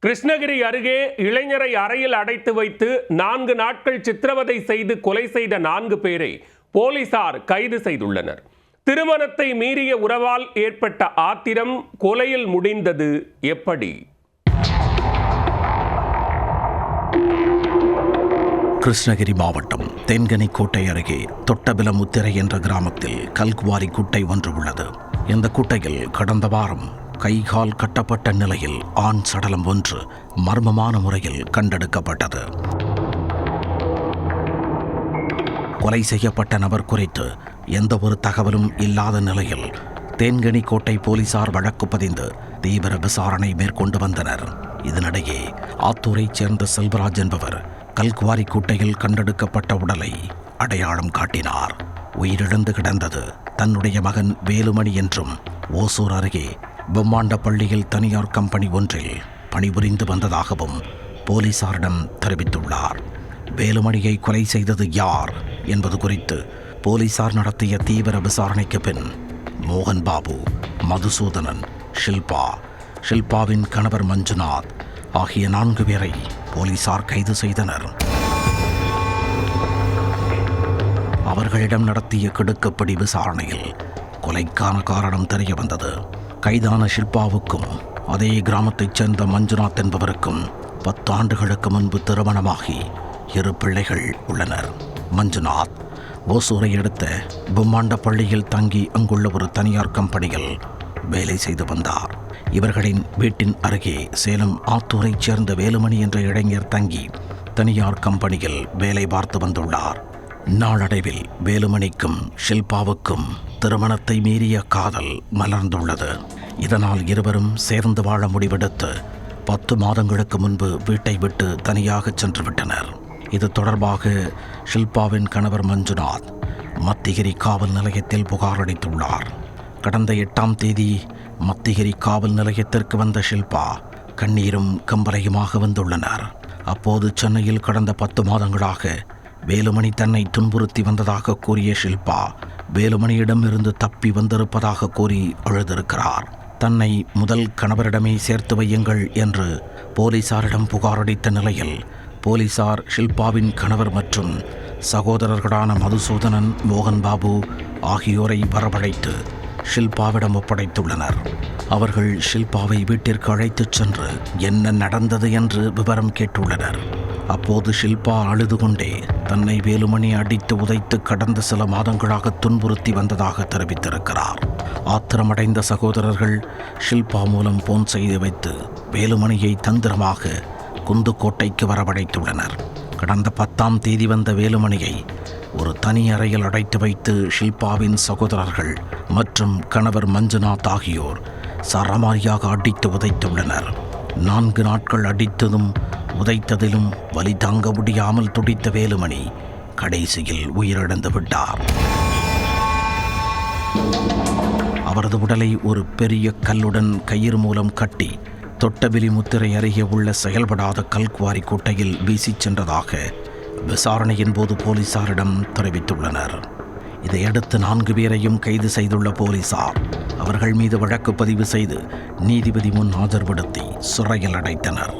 கிருஷ்ணகிரி அருகே இளைஞரை அறையில் அடைத்து வைத்து 4 நாட்கள் சித்திரவதை செய்து கொலை செய்த 4 பேரை போலீசார் கைது செய்துள்ளனர். திருமணத்தை மீறிய உறவால் ஏற்பட்ட ஆத்திரம் கொலையில் முடிந்தது எப்படி? கிருஷ்ணகிரி மாவட்டம் தென்கனிக்கோட்டை அருகே தொட்டபிலமுத்திரை என்ற கிராமத்தில் கல்குவாரி குட்டை ஒன்று உள்ளது. இந்த குட்டையில் கடந்த வாரம் கைகால் கட்டப்பட்ட நிலையில் ஆண் சடலம் ஒன்று மர்மமான முறையில் கண்டெடுக்கப்பட்டது. கொலை செய்யப்பட்ட நபர் குறித்து எந்த ஒரு தகவலும் இல்லாத நிலையில் தேன்கனிக்கோட்டை போலீசார் வழக்கு பதிந்து தீவிர விசாரணை மேற்கொண்டு வந்தனர். இதனிடையே ஆத்தூரைச் சேர்ந்த செல்வராஜ் என்பவர் கல்குவாரி குட்டையில் கண்டெடுக்கப்பட்ட உடலை அடையாளம் காட்டினார். உயிரிழந்து கிடந்தது தன்னுடைய மகன் வேலுமணி என்றும் ஓசூர் அருகே பொம்மாண்ட பள்ளியில் தனியார் கம்பெனி ஒன்றில் பணிபுரிந்து வந்ததாகவும் போலீசாரிடம் தெரிவித்துள்ளார். வேலுமணியை கொலை செய்தது யார் என்பது குறித்து போலீசார் நடத்திய தீவிர விசாரணைக்கு பின் மோகன் பாபு, மதுசூதனன், ஷில்பாவின் கணவர் மஞ்சுநாத் ஆகிய 4 பேரை போலீசார் கைது செய்தனர். அவர்களிடம் நடத்திய கிடுக்குப்பிடி விசாரணையில் கொலைக்கான காரணம் தெரிய வந்தது. கைதான ஷில்பாவுக்கும் அதே கிராமத்தைச் சேர்ந்த மஞ்சுநாத் என்பவருக்கும் 10 ஆண்டுகளுக்கு முன்பு திருமணமாகி 2 பிள்ளைகள் உள்ளனர். மஞ்சுநாத் ஓசூரை அடுத்த பொம்மாண்ட பள்ளியில் தங்கி அங்குள்ள ஒரு தனியார் கம்பெனியில் வேலை செய்து வந்தார். இவர்களின் வீட்டின் அருகே சேலம் ஆத்தூரைச் சேர்ந்த வேலுமணி என்ற இளைஞர் தங்கி தனியார் கம்பெனியில் வேலை பார்த்து வந்துள்ளார். நாளடைவில் வேலுமணிக்கும் ஷில்பாவுக்கும் திருமணத்தை மீறிய காதல் மலர்ந்துள்ளது. இதனால் இருவரும் சேர்ந்து வாழ முடிவெடுத்து 10 மாதங்களுக்கு முன்பு வீட்டை விட்டு தனியாக சென்று விட்டனர். இது தொடர்பாக ஷில்பாவின் கணவர் மஞ்சுநாத் மத்திகிரி காவல் நிலையத்தில் புகார் அளித்துள்ளார். கடந்த 8ஆம் தேதி மத்திகிரி காவல் நிலையத்திற்கு வந்த ஷில்பா கண்ணீரும் கம்பளையுமாக வந்துள்ளனர். அப்போது சென்னையில் கடந்த 10 மாதங்களாக வேலுமணி தன்னை துன்புறுத்தி வந்ததாக கூறிய ஷில்பா வேலுமணியிடம் இருந்து தப்பி வந்திருப்பதாக கூறி அழுதிருக்கிறார். தன்னை முதல் கணவரிடமே சேர்த்து வையுங்கள் என்று போலீசாரிடம் புகார் அளித்த நிலையில் போலீசார் ஷில்பாவின் கணவர் மற்றும் சகோதரர்களான மதுசூதனன், மோகன் பாபு ஆகியோரை வரவழைத்து ஷில்பாவிடம் ஒப்படைத்துள்ளனர். அவர்கள் ஷில்பாவை வீட்டிற்கு அழைத்துச் சென்று என்ன நடந்தது என்று விவரம் கேட்டுள்ளனர். அப்போது ஷில்பா அழுது கொண்டே தன்னை வேலுமணி அடித்து உதைத்து கடந்த சில மாதங்களாக துன்புறுத்தி வந்ததாக தெரிவித்திருக்கிறார். ஆத்திரமடைந்த சகோதரர்கள் ஷில்பா மூலம் போன் செய்து வைத்து வேலுமணியை தந்திரமாக குந்துக்கோட்டைக்கு வரவழைத்துள்ளனர். கடந்த 10ஆம் தேதி வந்த வேலுமணியை ஒரு தனி அறையில் அடைத்து வைத்து ஷில்பாவின் சகோதரர்கள் மற்றும் கணவர் மஞ்சுநாத் ஆகியோர் சரமாரியாக அடித்து உதைத்துள்ளனர். 4 நாட்கள் அடித்ததும் உதைத்ததிலும் வலி தாங்க முடியாமல் துடித்த வேலுமணி கடைசியில் உயிரிழந்து விட்டார். அவரது உடலை ஒரு பெரிய கல்லுடன் கயிறு மூலம் கட்டி தொட்டபிலிமுத்திரை அருகே உள்ள செயல்படாத கல்குவாரி குட்டையில் வீசிச் சென்றதாக விசாரணையின் போது போலீசாரிடம் தெரிவித்துள்ளனர். இதையடுத்து 4 பேரையும் கைது செய்துள்ள போலீசார் அவர்கள் மீது வழக்கு பதிவு செய்து நீதிபதி முன் ஆஜர்படுத்தி சிறையில் அடைத்தனர்.